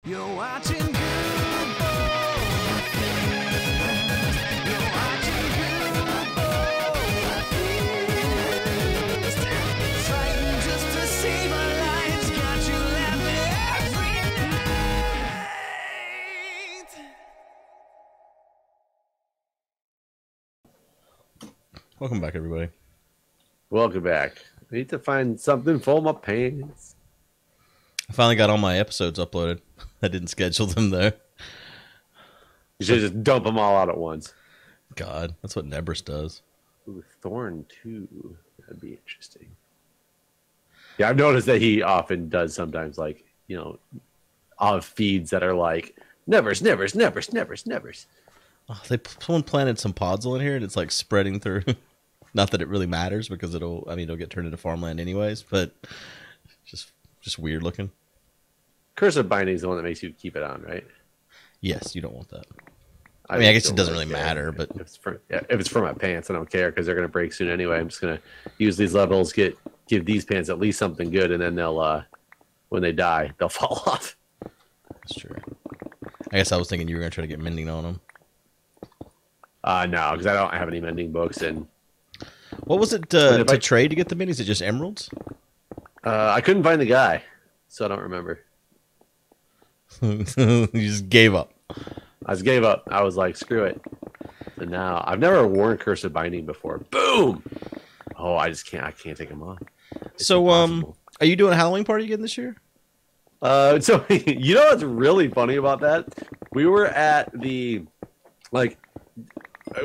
You're watching Guude. You're watching Guude. Fighting just to save our lives. Got you laughing every night. Welcome back, everybody. Welcome back. I need to find something for my pants. I finally got all my episodes uploaded. I didn't schedule them, though. You should just dump them all out at once. God, that's what Nebris does. Ooh, Thorn 2. That'd be interesting. Yeah, I've noticed that he often does sometimes, like, you know, feeds that are like, nevers. Oh, someone planted some podzol in here, and it's like spreading through. Not that it really matters, because it'll get turned into farmland anyways, but just weird looking. Curse of Binding is the one that makes you keep it on, right? Yes, you don't want that. I mean, I guess it doesn't really matter, but if it's for my pants, I don't care because they're gonna break soon anyway. I'm just gonna use these levels, give these pants at least something good, and then they'll when they die, they'll fall off. that's true. I guess I was thinking you were gonna try to get mending on them. No, because I don't have any mending books, and What was it to trade to get the minis? Is it just emeralds? I couldn't find the guy, so I don't remember. You just gave up. I just gave up. I was like, screw it. And now I've never worn Curse of Binding before. Boom! Oh, I can't take them off. It's so, impossible. are you doing a Halloween party again this year? So you know what's really funny about that? We were at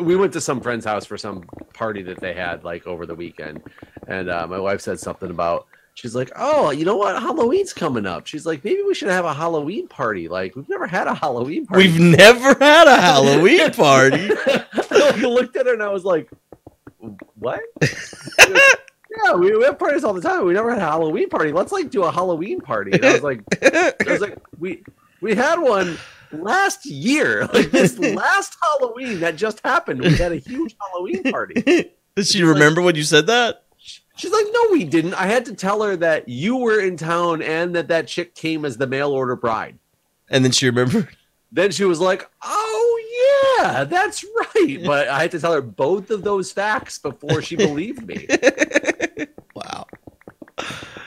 we went to some friend's house for some party that they had like over the weekend, and my wife said something about. She's like, "Oh, you know what? Halloween's coming up." She's like, "Maybe we should have a Halloween party. Like, we've never had a Halloween party. We've never had a Halloween party." I looked at her and I was like, "What?" Yeah, we have parties all the time. We never had a Halloween party. Let's like do a Halloween party. And I was like, we had one last year. Like this last Halloween that just happened. We had a huge Halloween party. Does she remember when you said that? She's like, no, we didn't. I had to tell her that you were in town and that chick came as the mail order bride. And then she remembered? Then she was like, oh, yeah, that's right. But I had to tell her both of those facts before she believed me. Wow.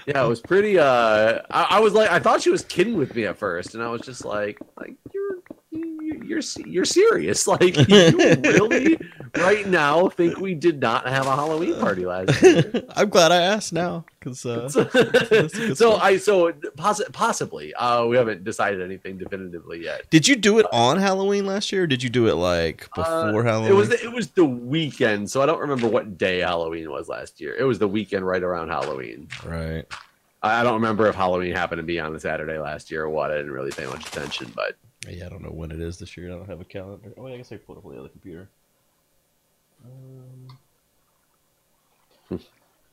Yeah, it was pretty. I was like, I thought she was kidding with me at first. And I was just like you're serious. Like, you really right now think we did not have a Halloween party last year? I'm glad I asked now, because possibly. We haven't decided anything definitively yet. Did you do it on Halloween last year, or did you do it like before Halloween? It was the weekend, so I don't remember what day Halloween was last year. It was the weekend right around Halloween. Right. I don't remember if Halloween happened to be on a Saturday last year or what. I didn't really pay much attention, but yeah, I don't know when it is this year. I don't have a calendar. Oh, I guess I pulled up on the other computer.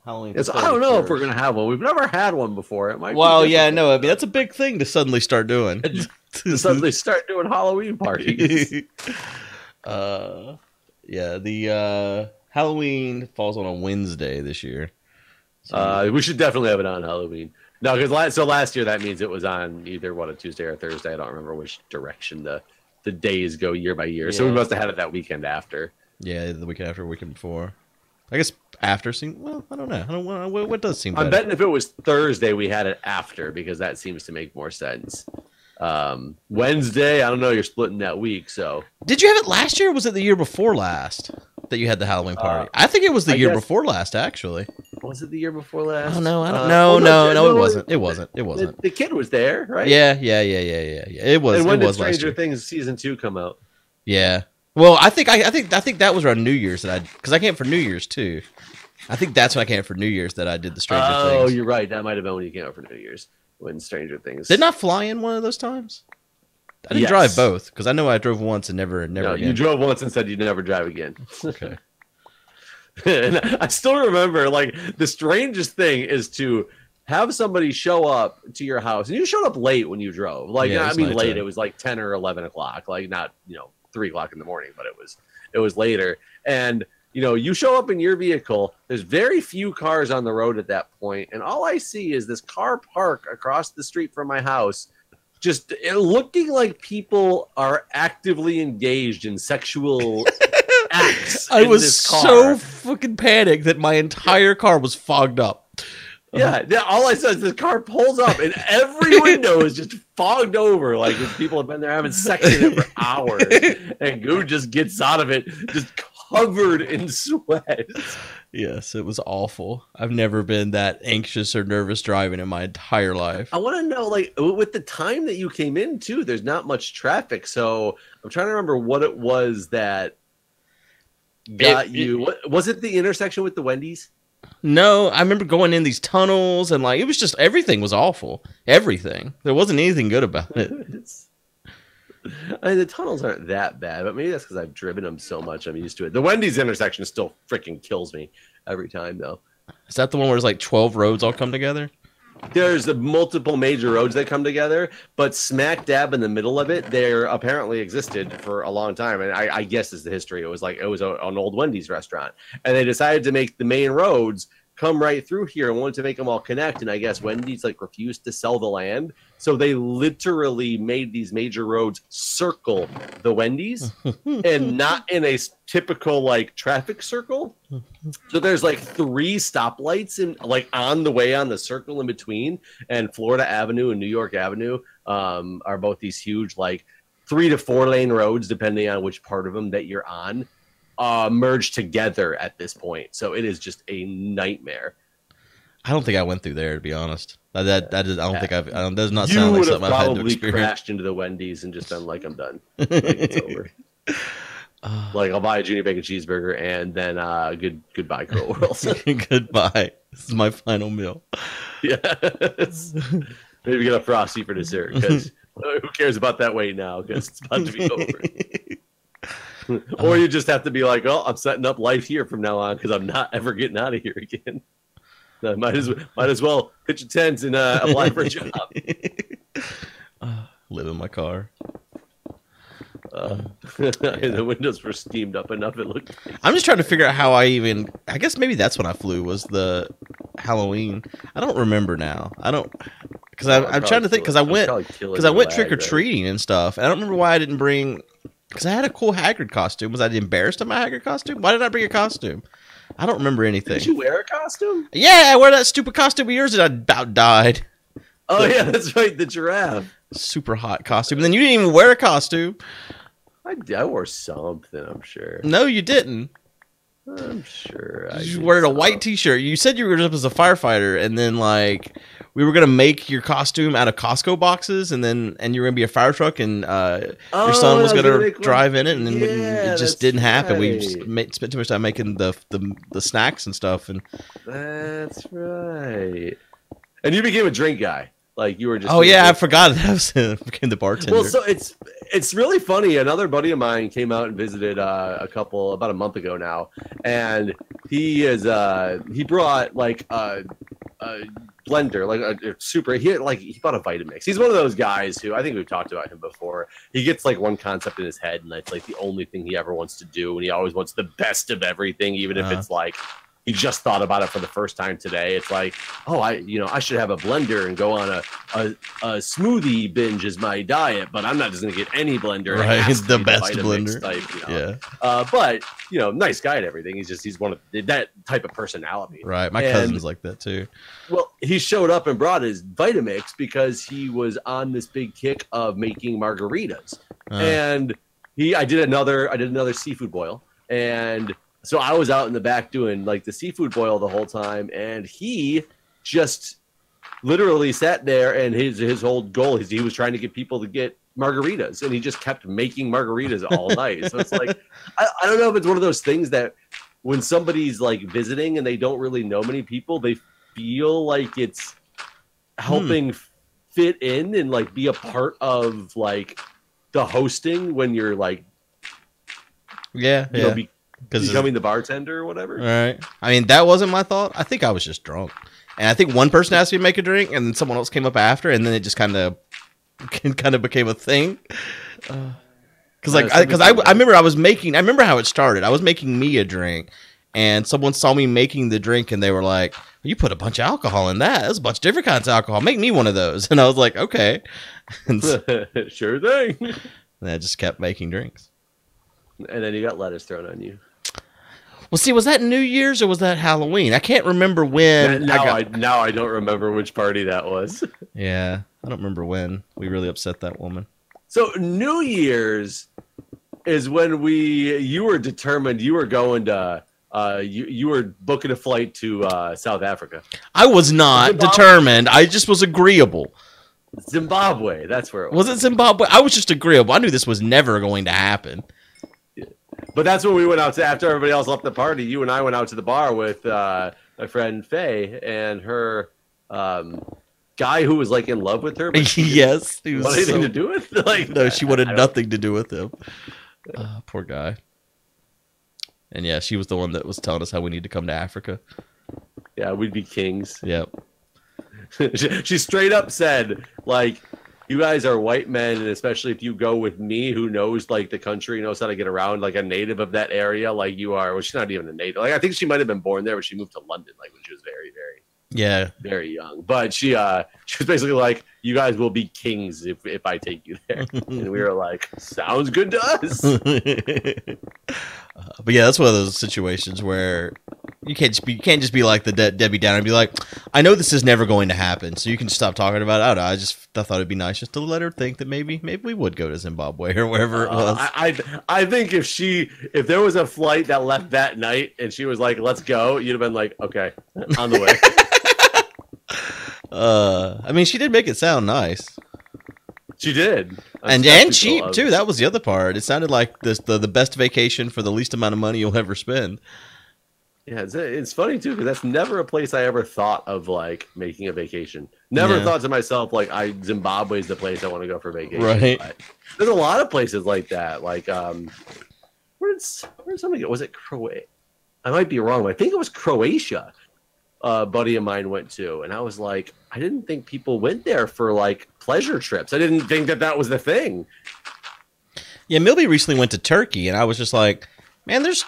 Halloween. I don't know if we're gonna have one. We've never had one before. It might. Well, yeah, no. I mean, that's a big thing to suddenly start doing. To suddenly start doing Halloween parties. Yeah, the Halloween falls on a Wednesday this year. So we should definitely have it on Halloween. No, because last year that means it was on either a Tuesday or Thursday. I don't remember which direction the days go year by year. Yeah. So we must have had it that weekend after. Yeah, the weekend after, weekend before. I guess after seems. Well, I don't know. What does seem better? I'm betting if it was Thursday, we had it after, because that seems to make more sense. Wednesday, I don't know. You're splitting that week, so. Did you have it last year, or was it the year before last that you had the Halloween party? I think it was the year before last, actually. Was it the year before last? Oh no, I don't know. No, it wasn't. It wasn't. The kid was there, right? Yeah. It was. And when did Stranger Stranger Things season 2 come out? Yeah. Well, I think that was around New Year's because I came for New Year's too. I think that's when I came for New Year's that I did the Stranger Things. Oh, you're right. That might have been when you came out for New Year's when Stranger Things. Didn't I fly in one of those times? I didn't drive both, because I know I drove once and never no, again. You drove once and said you'd never drive again. Okay. And I still remember, like, the strangest thing is to have somebody show up to your house, and you showed up late when you drove. Like, yeah, I mean, late. It was like 10 or 11 o'clock. Like, not 3 o'clock in the morning, but it was later. And you show up in your vehicle. There's very few cars on the road at that point, and all I see is this car park across the street from my house, just looking like people are actively engaged in sexual acts. I was so fucking panicked that my entire car was fogged up. Yeah, all I said is the car pulls up and every window is just fogged over. Like people have been there having sex in it for hours. And Guude just gets out of it just covered in sweat. Yes, it was awful. I've never been that anxious or nervous driving in my entire life. I want to know, like, with the time that you came in, too, there's not much traffic. So I'm trying to remember what it was that got you. Was it the intersection with the Wendy's? No, I remember going in these tunnels and like it was just everything was awful. Everything. There wasn't anything good about it. I mean, the tunnels aren't that bad, but maybe that's because I've driven them so much I'm used to it. The Wendy's intersection still freaking kills me every time, though. Is that the one where there's like 12 roads all come together? There's multiple major roads that come together, but smack dab in the middle of it, there apparently existed for a long time. And I guess is the history. It was an old Wendy's restaurant. And they decided to make the main roads come right through here and wanted to make them all connect. And I guess Wendy's like refused to sell the land. So they literally made these major roads circle the Wendy's and not in a typical like traffic circle. So there's like 3 stoplights in like on the way on the circle in between, and Florida Avenue and New York Avenue are both these huge like 3 to 4 lane roads, depending on which part of them that you're on, merged together at this point. So it is just a nightmare. I don't think I went through there, to be honest. That is, I don't think I've. Does not sound like something I've had to experience. You would have probably crashed into the Wendy's and just been like, "I'm done. Like, it's over." Like I'll buy a junior bacon cheeseburger and then goodbye, Curl World. Goodbye. This is my final meal. Yes. Maybe get a Frosty for dessert because who cares about that wait now? Because it's about to be over. Or you just have to be like, "Oh, I'm setting up life here from now on because I'm not ever getting out of here again." No, might as well pitch a tent and apply for a job. Live in my car. And the windows were steamed up enough. It looked. I'm just trying to figure out how I guess maybe that's when I flew was the Halloween. I don't remember now. I don't because I'm trying to think because I went trick or treating and stuff. And I don't remember why I didn't bring because I had a cool Hagrid costume. Was I embarrassed of my Hagrid costume? Why did I bring a costume? I don't remember anything. Did you wear a costume? Yeah, I wear that stupid costume of yours that I about died. Oh, yeah, that's right. The giraffe. Super hot costume. And then you didn't even wear a costume. I wore something, I'm sure. No, you didn't. I'm sure. You wore a white t-shirt. You said you were up as a firefighter, and then, like, we were going to make your costume out of Costco boxes, and you were going to be a fire truck, and your son was going to drive in it, and then it just didn't happen. We just spent too much time making the snacks and stuff. And that's right. And you became a drink guy. Like you were just. Oh yeah, I forgot that I became the bartender. Well, so it's really funny. Another buddy of mine came out and visited about a month ago now, and he brought like a blender, like a super. He bought a Vitamix. He's one of those guys who I think we've talked about him before. He gets like one concept in his head, and that's like the only thing he ever wants to do, and he always wants the best of everything, even if it's like. He just thought about it for the first time today. It's like, oh, I should have a blender and go on a smoothie binge as my diet, but I'm not just going to get any blender. Right, it's the best blender. Type, Yeah. But nice guy and everything. He's one of that type of personality. Right. My cousin's like that too. Well, he showed up and brought his Vitamix because he was on this big kick of making margaritas, and I did another seafood boil and. So I was out in the back doing like the seafood boil the whole time, and he just literally sat there. And his whole goal is he was trying to get people to get margaritas, and he just kept making margaritas all night. So it's like I don't know if it's one of those things that when somebody's like visiting and they don't really know many people, they feel like it's helping fit in and like be a part of the hosting when you're like becoming the bartender or whatever. Right. I mean, that wasn't my thought. I think I was just drunk. And I think one person asked me to make a drink, and then someone else came up after, and then it just kind of became a thing. Because I remember I remember how it started. I was making me a drink, and someone saw me making the drink, and they were like, You put a bunch of alcohol in that. There's a bunch of different kinds of alcohol. Make me one of those. And I was like, okay. And sure thing. And I just kept making drinks. And then you got lettuce thrown on you. Well, see, was that New Year's or was that Halloween? I can't remember when. Now I don't remember which party that was. Yeah, I don't remember when we really upset that woman. So New Year's is when you were determined you were going to you were booking a flight to South Africa. I was not determined. I just was agreeable. Zimbabwe, that's where it was. Was it Zimbabwe? I was just agreeable. I knew this was never going to happen. But that's when we went out to, after everybody else left the party, you and I went out to the bar with my friend Faye and her guy who was like in love with her. Yes. He was anything to do with like no, she wanted nothing to do with him. Poor guy. And yeah, she was the one that was telling us how we need to come to Africa. Yeah, we'd be kings. Yep. She straight up said, like, you guys are white men, and especially if you go with me, who knows like the country, knows how to get around, like a native of that area, like you are. Well, she's not even a native. Like I think she might have been born there, but she moved to London like when she was very young. But she was basically like, you guys will be kings if I take you there. And we were like, sounds good to us. But yeah, that's one of those situations where you can't just be like the Debbie Downer and be like, I know this is never going to happen, so you can stop talking about it. I thought it'd be nice just to let her think that maybe we would go to Zimbabwe or wherever it was. I think if there was a flight that left that night and she was like, let's go, you'd have been like, okay, on the way. I mean, she did make it sound nice. She did. And cheap too. That was the other part. It sounded like the best vacation for the least amount of money you'll ever spend. Yeah, it's funny too because that's never a place I ever thought of like making a vacation. Never thought to myself like Zimbabwe is the place I want to go for vacation. Right. But there's a lot of places like that. Like where did somebody go? Was it Croatia? I might be wrong, but I think it was Croatia. A buddy of mine went to, and I was like, I didn't think people went there for like pleasure trips. I didn't think that was the thing. Yeah, Milby recently went to Turkey, and I was just like, man, there's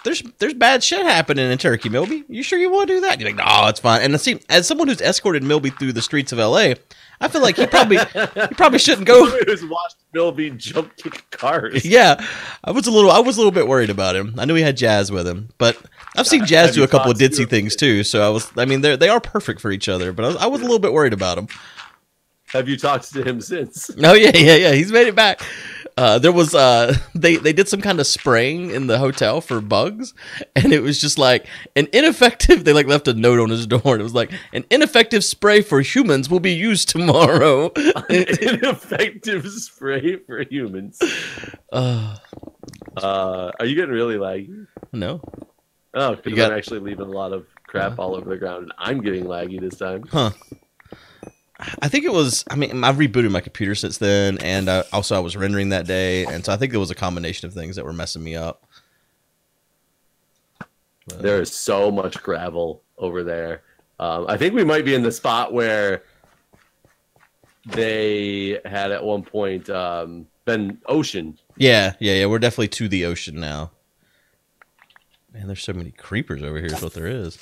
bad shit happening in Turkey, Milby. You sure you want to do that? You're like, no, it's fine. And see, as someone who's escorted Milby through the streets of LA, I feel like he probably shouldn't go. He was watched Milby jump kick cars. Yeah, I was a little bit worried about him. I knew he had Jazz with him, but I've seen Jazz do a couple of ditzy things too. So they are perfect for each other. But I was a little bit worried about him. Have you talked to him since? Oh yeah. He's made it back. There was they did some kind of spraying in the hotel for bugs, and it was just like an ineffective. They like left a note on his door, and it was like an ineffective spray for humans will be used tomorrow. An ineffective spray for humans. Are you getting really laggy? No. Oh, because I'm actually leaving a lot of crap all over the ground, and I'm getting laggy this time. Huh. I think it was, I mean, I've rebooted my computer since then, and I was rendering that day, and so I think there was a combination of things that were messing me up. There is so much gravel over there. I think we might be in the spot where they had at one point been ocean. Yeah. We're definitely to the ocean now. Man, there's so many creepers over here is what there is.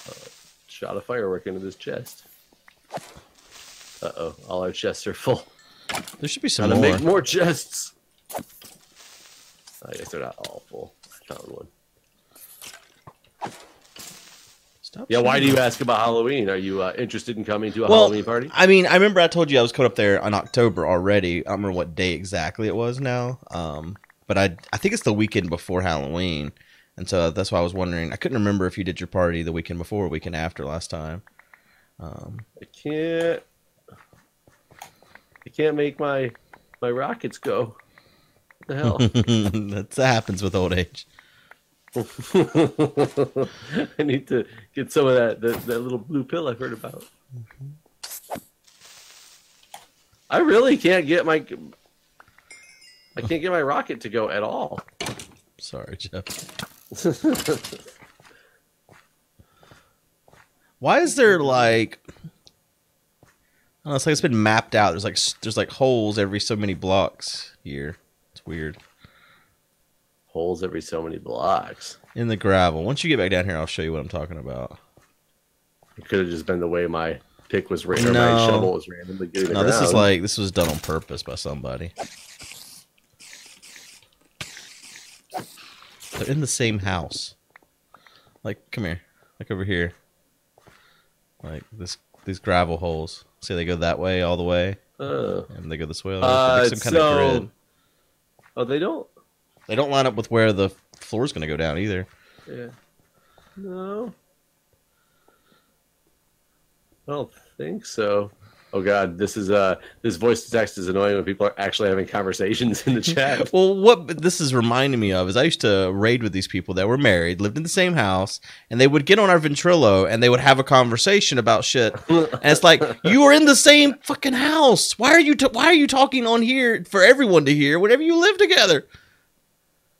Shot a firework into this chest. Uh-oh, all our chests are full. There should be some more. Make more chests. I guess they're not all full. I found one. Why do you ask about Halloween? Are you interested in coming to a Halloween party? I mean, I remember I told you I was coming up there in October already. I don't remember what day exactly it was now. But I think it's the weekend before Halloween. And so that's why I was wondering. I couldn't remember if you did your party the weekend before or weekend after last time. I can't make my rockets go. What the hell? That happens with old age. I need to get some of that little blue pill I've heard about. I really can't get my rocket to go at all. Sorry, Jeff. Why is there like? I don't know, it's like it's been mapped out. There's like holes every so many blocks here. It's weird. Holes every so many blocks in the gravel. Once you get back down here, I'll show you what I'm talking about. It could have just been the way my pick was my shovel was randomly getting No, this is like this was done on purpose by somebody. They're in the same house. Like, come here. Like over here. Like these gravel holes. See, they go that way all the way. And they go this way all the way. Some kind of grid. Oh, they don't? They don't line up with where the floor's going to go down either. Yeah. No. I don't think so. Oh God, this voice to text is annoying when people are actually having conversations in the chat. Well, what this is reminding me of is I used to raid with these people that were married, lived in the same house, and they would get on our Ventrilo and they would have a conversation about shit. And it's like, you are in the same fucking house. Why are you talking on here for everyone to hear whenever you live together?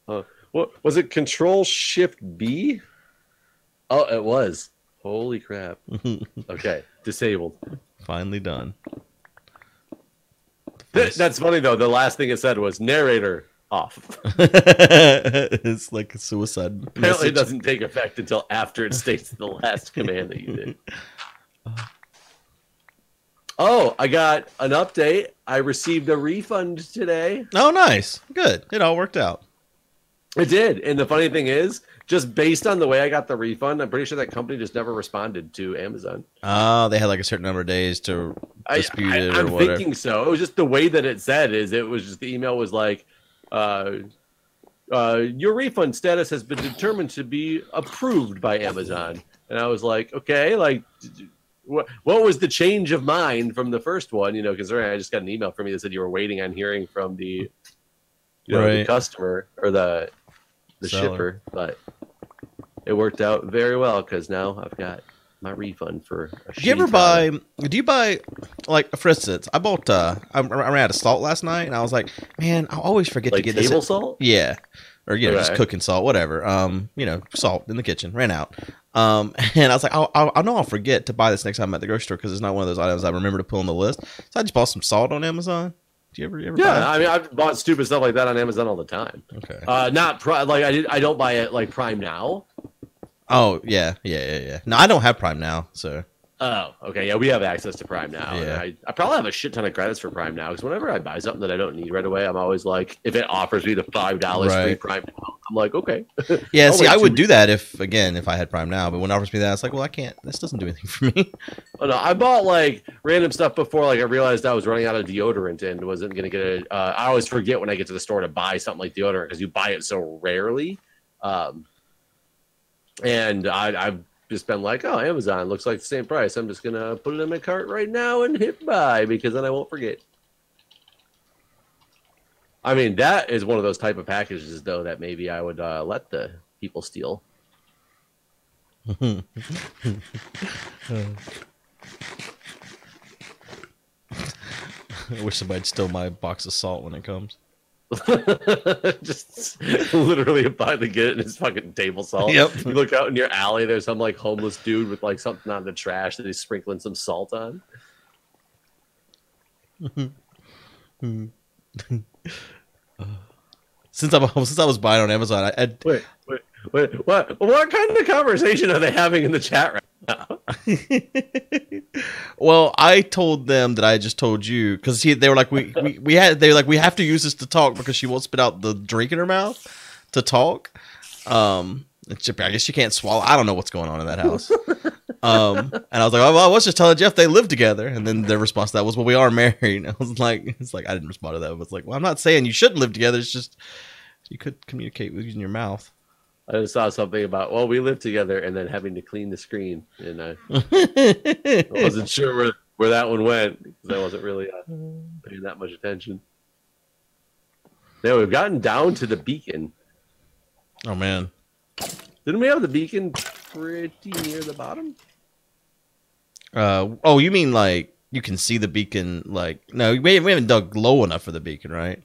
What was it? Control Shift B? Oh, it was. Holy crap. Okay, disabled. Finally done. That's funny though. The last thing it said was narrator off. It's like a suicide. Apparently, it doesn't take effect until after it states the last command that you did. Oh, I got an update. I received a refund today. Oh, nice. Good. It all worked out. It did. And the funny thing is, just based on the way I got the refund, I'm pretty sure that company just never responded to Amazon. Oh, they had like a certain number of days to dispute it or whatever. I'm thinking so. It was just the way that it said it was just the email was like, your refund status has been determined to be approved by Amazon. And I was like, okay, like, what was the change of mind from the first one? You know, because I just got an email from you that said you were waiting on hearing from the, the customer or the shipper, but it worked out very well because now I've got my refund for a do you buy, like, for instance, I bought, I ran out of salt last night and I was like, man, I always forget to get table salt? Yeah. Or, just cooking salt, whatever. Salt in the kitchen, ran out. And I was like, I know I'll forget to buy this next time I'm at the grocery store because it's not one of those items I remember to put on the list. So I just bought some salt on Amazon. Do you ever yeah, I mean, I've bought stupid stuff like that on Amazon all the time. Okay. Not I don't buy it like Prime Now. Oh, yeah. No, I don't have Prime Now, so. Oh, okay. Yeah, we have access to Prime Now. Yeah. And I probably have a shit ton of credits for Prime Now because whenever I buy something that I don't need right away, I'm always like, if it offers me the $5 free Prime Now, I'm like, okay. Yeah, see, I would do that if I had Prime Now, but when it offers me that, it's like, well, I can't. This doesn't do anything for me. Oh, no, I bought like random stuff before, like I realized I was running out of deodorant and wasn't going to get it. I always forget when I get to the store to buy something like deodorant because you buy it so rarely. And I've just been like, oh, Amazon looks like the same price. I'm just going to put it in my cart right now and hit buy because then I won't forget. I mean, that is one of those type of packages, though, that maybe I would let the people steal. I wish somebody'd steal my box of salt when it comes. Just literally about to get it in his fucking table salt. Yep. You look out in your alley, there's some like homeless dude with like something on the trash that he's sprinkling some salt on. Since I was buying on Amazon, Wait, what kind of conversation are they having in the chat right now? Well, I told them that I just told you because they were like we have to use this to talk because she won't spit out the drink in her mouth to talk. I guess she can't swallow. I don't know what's going on in that house. And I was like, oh, well, I was just telling Jeff they live together, and then their response to that was, well, we are married. And I was like, I didn't respond to that. I was like, well, I'm not saying you shouldn't live together. It's just you could communicate with using your mouth. I just saw something about, well, we live together and then having to clean the screen. And I wasn't sure where that one went because I wasn't really paying that much attention. Yeah, we've gotten down to the beacon. Oh, man. Didn't we have the beacon pretty near the bottom? Oh, you mean like you can see the beacon? Like, no, we haven't dug low enough for the beacon, right?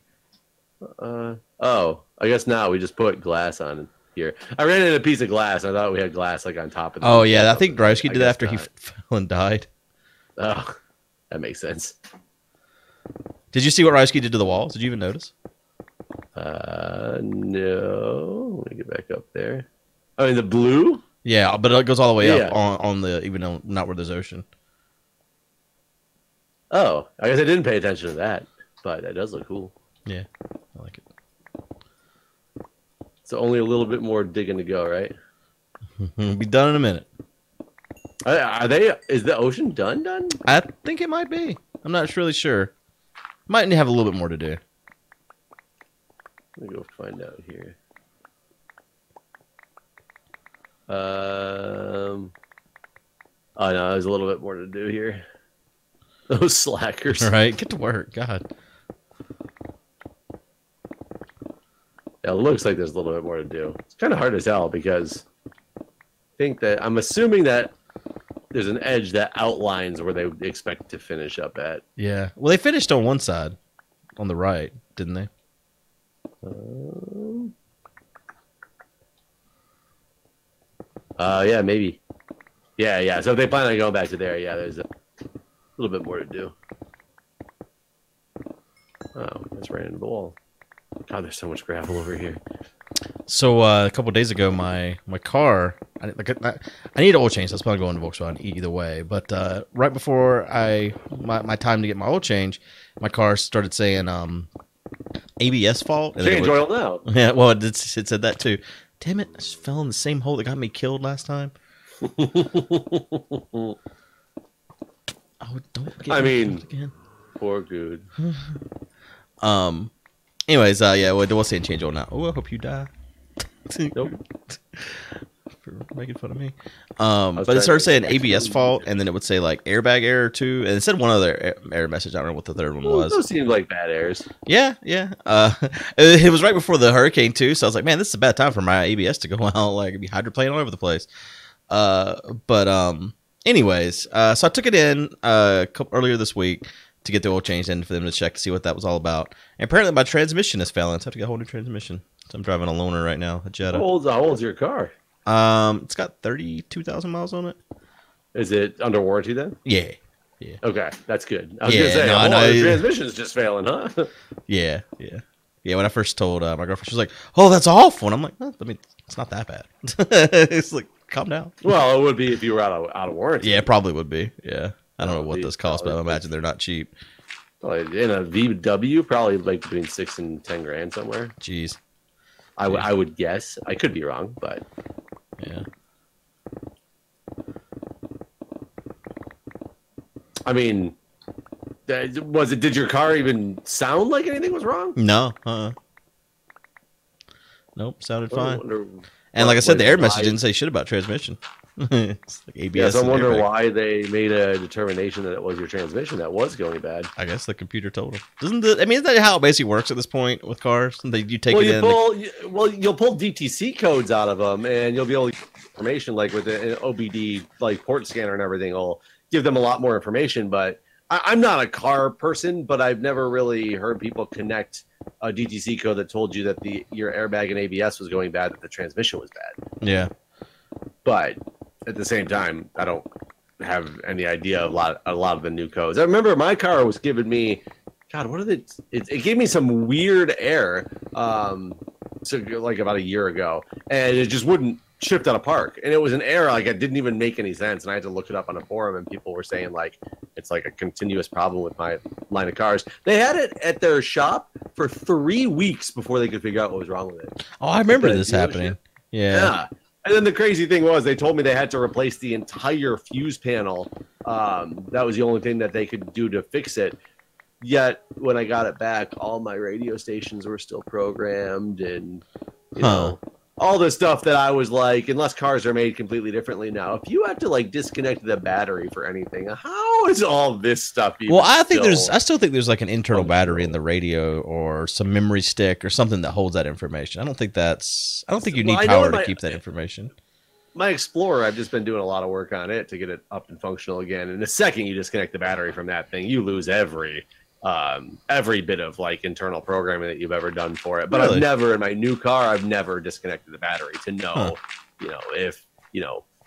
Oh, I guess now we just put glass on it. Here. I ran into a piece of glass. I thought we had glass like on top of it. Oh, yeah. I think Drysky did that after he fell and died. Oh, that makes sense. Did you see what Drysky did to the walls? Did you even notice? No. Let me get back up there. I mean, the blue? Yeah, but it goes all the way up on the even though not where there's ocean. Oh, I guess I didn't pay attention to that, but that does look cool. Yeah, I like it. So only a little bit more digging to go, right? We'll be done in a minute. Are they? Is the ocean done? I think it might be. I'm not really sure. Might have a little bit more to do. Let me go find out here. Oh no, there's a little bit more to do here. Those slackers. Right, get to work. God. Yeah, it looks like there's a little bit more to do. It's kind of hard to tell because I'm assuming that there's an edge that outlines where they expect to finish up at. Yeah. Well, they finished on one side, on the right, didn't they? Yeah, maybe. Yeah. So if they plan on going back to there, yeah, there's a little bit more to do. Oh, that's ran into the wall. God, there's so much gravel over here. So a couple of days ago, my car, I need an oil change. That's probably going to Volkswagen either way. But right before my time to get my oil change, my car started saying ABS fault. Change oil now. Yeah, well, it said that too. Damn it! I just fell in the same hole that got me killed last time. Oh, don't get again. Poor Guude. Anyways, yeah, we'll say change oil now. Oh, I hope you die. Nope. For making fun of me. But it started saying ABS fault, and then it would say like airbag error too, and it said one other error message. I don't know what the third one was. Those seemed like bad errors. Yeah. It was right before the hurricane too, so I was like, man, this is a bad time for my ABS to go out. Like, it'd be hydroplane all over the place. Anyways, so I took it in earlier this week to get the oil changed in for them to check to see what that was all about. And apparently my transmission is failing, so I have to get a whole new transmission. So I'm driving a loaner right now, a Jetta. How old's your car? It's got 32,000 miles on it. Is it under warranty then? Yeah. Okay, that's good. I was gonna say, the transmission is just failing, huh? Yeah. When I first told my girlfriend, she was like, "Oh, that's awful," and I'm like, "I mean, it's not that bad." It's like, calm down. Well, it would be if you were out of warranty. Yeah, it probably would be. Yeah, I don't know what this costs, but I imagine they're not cheap. In a VW, probably like between $6,000 and $10,000 somewhere. Jeez. I would guess. I could be wrong, but yeah. I mean, did your car even sound like anything was wrong? No. Nope, sounded fine. And like I said, the error message didn't say shit about transmission. It's like ABS. Yeah, so I wonder why they made a determination that it was your transmission that was going bad. I guess the computer told them. Isn't that how it basically works at this point with cars? You take it in. You'll pull DTC codes out of them, and you'll be able to get information like with the OBD like port scanner and everything. Will give them a lot more information. But I'm not a car person, but I've never really heard people connect a DTC code that told you that your airbag and ABS was going bad, that the transmission was bad. Yeah. But at the same time, I don't have any idea of a lot of the new codes. I remember my car was giving me, God, what are they? It gave me some weird error, so like about a year ago, and it just wouldn't shift out of park. And it was an error, like it didn't even make any sense. And I had to look it up on a forum, and people were saying like it's like a continuous problem with my line of cars. They had it at their shop for 3 weeks before they could figure out what was wrong with it. Oh, I remember this happening. Yeah. And then the crazy thing was they told me they had to replace the entire fuse panel. That was the only thing that they could do to fix it. Yet when I got it back, all my radio stations were still programmed, and you know, all the stuff that I was like, unless cars are made completely differently now, if you have to like disconnect the battery for anything, how is all this stuff even I still think there's like an internal battery in the radio or some memory stick or something that holds that information. I don't think you need power to keep that information. My Explorer, I've just been doing a lot of work on it to get it up and functional again. And the second you disconnect the battery from that thing, you lose every bit of like internal programming that you've ever done for it. But really? I've never, in my new car, I've never disconnected the battery to know, if,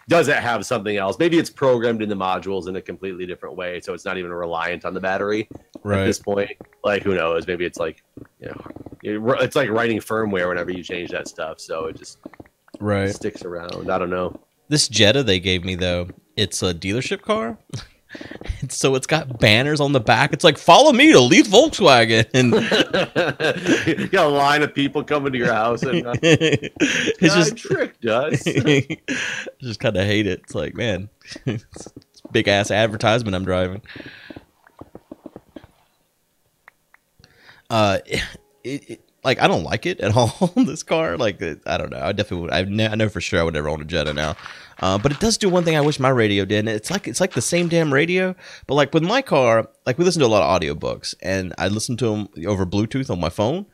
does it have something else? Maybe it's programmed in the modules in a completely different way, so it's not even reliant on the battery at this point. Like, who knows? Maybe it's like, it's like writing firmware whenever you change that stuff, so it just sticks around. I don't know. This Jetta they gave me though, it's a dealership car. So it's got banners on the back. It's like, follow me to Leith Volkswagen. And you got a line of people coming to your house. And it's just tricked us. I just kind of hate it. It's like, man, it's big ass advertisement I'm driving. Like, I don't like it at all. This car, like, I don't know. I definitely would. I know for sure I would never own a Jetta now. But it does do one thing I wish my radio did. And it's like the same damn radio. But like with my car, like we listen to a lot of audiobooks, and I listen to them over Bluetooth on my phone.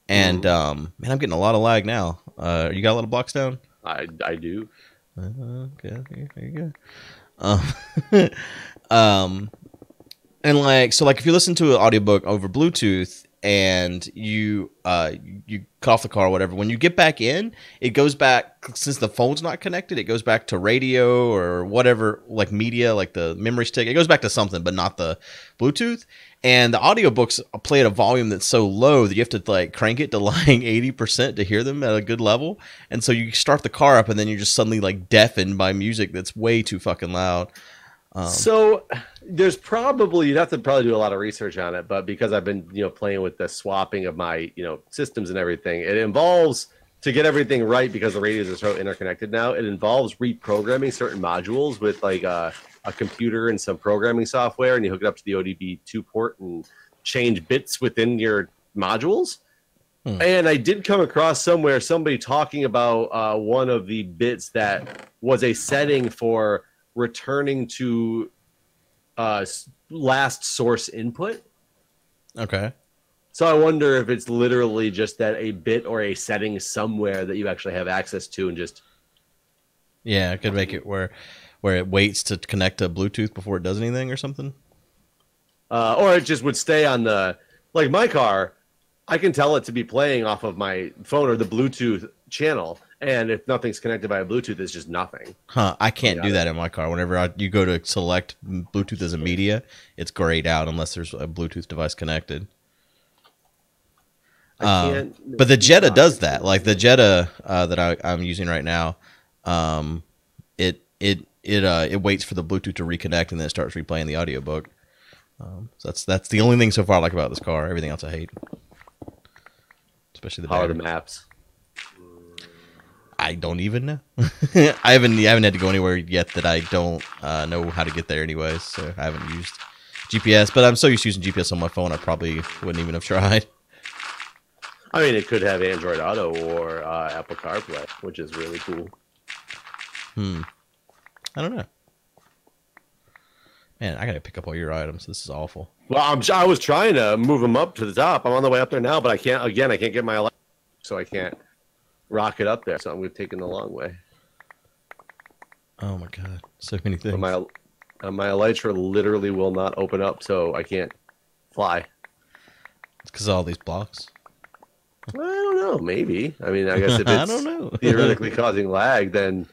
And man, I'm getting a lot of lag now. You got a lot of blocks down? I do. Okay, there you go. And like, so like if you listen to an audiobook over Bluetooth and you cut off the car or whatever, when you get back in, it goes back, since the phone's not connected, it goes back to radio or whatever, like media, like the memory stick. It goes back to something, but not the Bluetooth. And the audiobooks play at a volume that's so low that you have to like crank it to like 80% to hear them at a good level. And so you start the car up and then you're just suddenly like deafened by music that's way too fucking loud. So there's probably, you'd have to probably do a lot of research on it, but because I've been, playing with the swapping of my, systems and everything, it involves, to get everything right, because the radios are so interconnected now, it involves reprogramming certain modules with like a computer and some programming software, and you hook it up to the ODB2 port and change bits within your modules. And I did come across somewhere somebody talking about one of the bits that was a setting for returning to last source input. Okay. So I wonder if it's literally just that a bit or a setting somewhere that you actually have access to, and just... Yeah, it could make it where it waits to connect to Bluetooth before it does anything or something. Or it just would stay on the... Like my car, I can tell it to be playing off of my phone or the Bluetooth channel, and if nothing's connected by a Bluetooth, it's just nothing. I can't do that in my car. Whenever you go to select Bluetooth as a media, it's grayed out unless there's a Bluetooth device connected. But the Jetta does that. Like the Jetta that I'm using right now, it waits for the Bluetooth to reconnect and then it starts replaying the audiobook. So that's the only thing so far I like about this car. Everything else I hate, especially the battery. How are the maps? I don't even know. I haven't had to go anywhere yet that I don't know how to get there anyways. So I haven't used GPS, but I'm so used to using GPS on my phone, I probably wouldn't even have tried. I mean, it could have Android Auto or Apple CarPlay, which is really cool. I don't know. Man, I gotta pick up all your items. This is awful. Well, I was trying to move them up to the top. I'm on the way up there now, but I can't. Again, I can't get my electric, so I can't rock it up there. So I'm taking the long way. Oh my god, so many things. My elytra literally will not open up, so I can't fly. It's because of all these blocks. I don't know. Maybe. I mean, I guess if it's I don't know. theoretically causing lag, then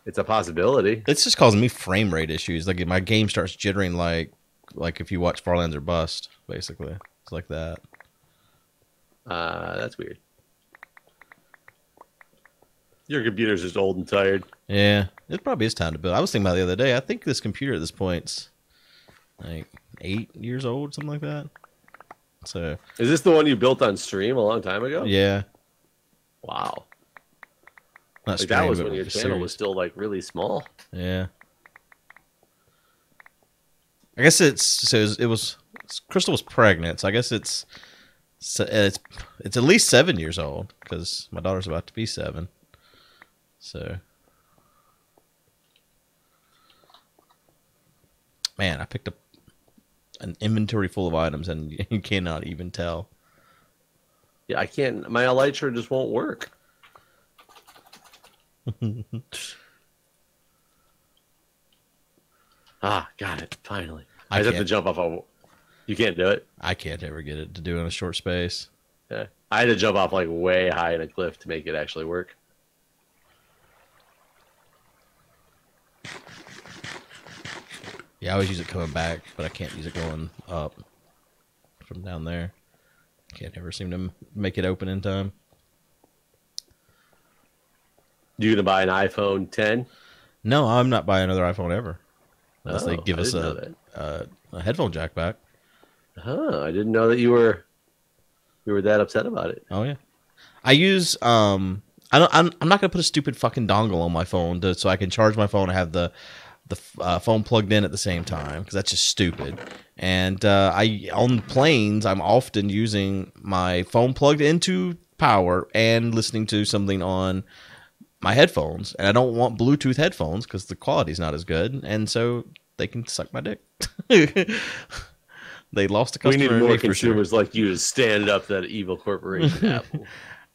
it's a possibility. It's just causing me frame rate issues. Like my game starts jittering, like if you watch Farlands or Bust, basically. It's like that. That's weird. Your computer's just old and tired. Yeah, it probably is time to build. I was thinking about it the other day. I think this computer at this point's like 8 years old, something like that. So, is this the one you built on stream a long time ago? Yeah. Wow. Not like that was when your channel was still like really small. Yeah. I guess it was Crystal was pregnant, so I guess it's at least 7 years old because my daughter's about to be 7. So, man, I picked up an inventory full of items and you cannot even tell. Yeah, I can't. My elytra just won't work. Got it. Finally. I just have to jump off. You can't do it? I can't ever get it to do in a short space. Yeah. I had to jump off like way high in a cliff to make it actually work. Yeah, I always use it coming back, but I can't use it going up from down there. Can't ever seem to make it open in time. You gonna buy an iPhone 10? No, I'm not buying another iPhone ever. Unless they give us a headphone jack back. I didn't know that you were that upset about it. Oh yeah. I use I'm not gonna put a stupid fucking dongle on my phone so I can charge my phone and have the phone plugged in at the same time, because that's just stupid. And on planes I'm often using my phone plugged into power and listening to something on my headphones, and I don't want Bluetooth headphones because the quality's not as good, and so they can suck my dick. They lost a customer. We need more consumers like you to stand up to that evil corporation, Apple.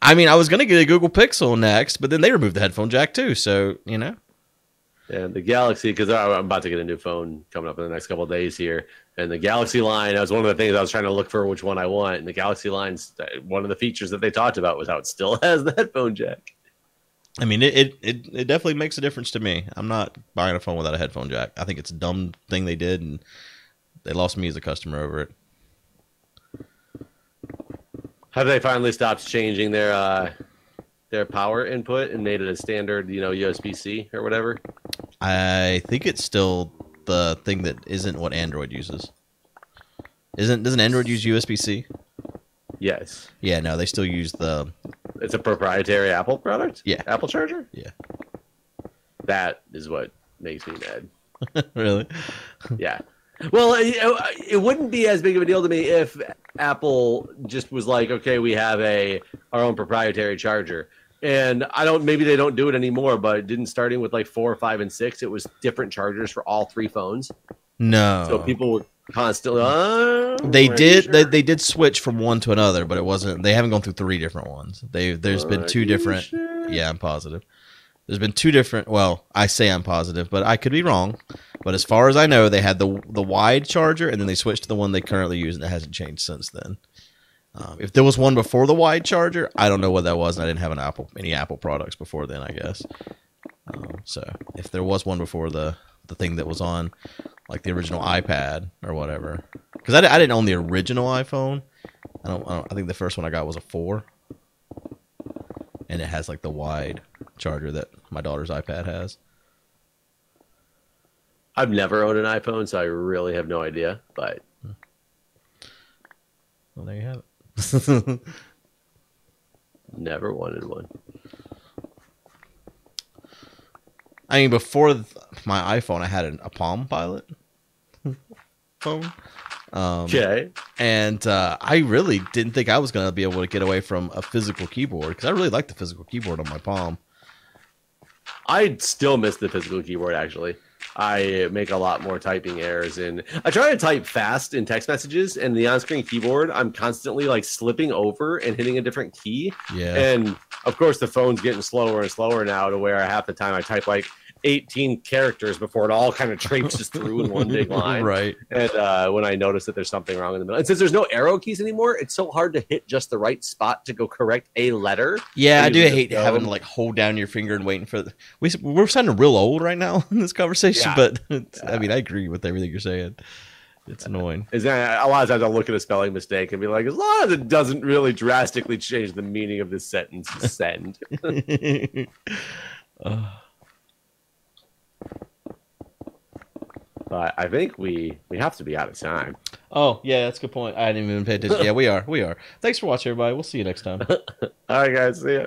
I mean, I was going to get a Google Pixel next, but then they removed the headphone jack too, so, you know. And the Galaxy, because I'm about to get a new phone coming up in the next couple of days here, and the Galaxy line, that was one of the things I was trying to look for which one I want, and the Galaxy line's one of the features that they talked about was how it still has the headphone jack. I mean, it definitely makes a difference to me. I'm not buying a phone without a headphone jack. I think it's a dumb thing they did, and they lost me as a customer over it. Have they finally stopped changing their power input and made it a standard, USB-C or whatever? I think it's still the thing that isn't what Android uses. Doesn't Android use USB-C? Yes. Yeah, no, they still use the... It's a proprietary Apple product? Yeah. Apple charger? Yeah. That is what makes me mad. Really? Yeah. Well, it wouldn't be as big of a deal to me if Apple just was like, okay, we have our own proprietary charger. And maybe they don't do it anymore, but didn't starting with like 4, 5, and 6, it was different chargers for all 3 phones. No. So people were constantly, they did sure? they did switch from one to another, but it wasn't. They haven't gone through 3 different ones. There's been 2 different. Sure? Yeah, I'm positive. There's been 2 different. Well, I say I'm positive, but I could be wrong. But as far as I know, they had the wide charger, and then they switched to the one they currently use, and it hasn't changed since then. If there was one before the wide charger, I don't know what that was, and I didn't have any Apple products before then, I guess. So if there was one before the thing that was on, like the original iPad or whatever, because I didn't own the original iPhone. I think the first one I got was a 4, and it has like the wide charger that my daughter's iPad has. I've never owned an iPhone, so I really have no idea. But well, there you have it. Never wanted one. I mean, before my iPhone, I had a Palm Pilot phone. Okay. And I really didn't think I was going to be able to get away from a physical keyboard, because I really like the physical keyboard on my Palm. I still miss the physical keyboard, actually. I make a lot more typing errors, and I try to type fast in text messages, and the on-screen keyboard, I'm constantly like slipping over and hitting a different key. Yeah. And of course, the phone's getting slower and slower now, to where half the time I type like 18 characters before it all kind of traipses through in one big line. Right. And when I notice that there's something wrong in the middle, and since there's no arrow keys anymore, it's so hard to hit just the right spot to go correct a letter. Yeah, I do hate having to like hold down your finger and waiting for we're sounding real old right now in this conversation, but I mean, I agree with everything you're saying. It's annoying. A lot of times I'll look at a spelling mistake and be like, as long as it doesn't really drastically change the meaning of this sentence, send. But I think we have to be out of time. Oh, yeah, that's a good point. I didn't even pay attention. Yeah, we are. Thanks for watching, everybody. We'll see you next time. All right, guys. See ya.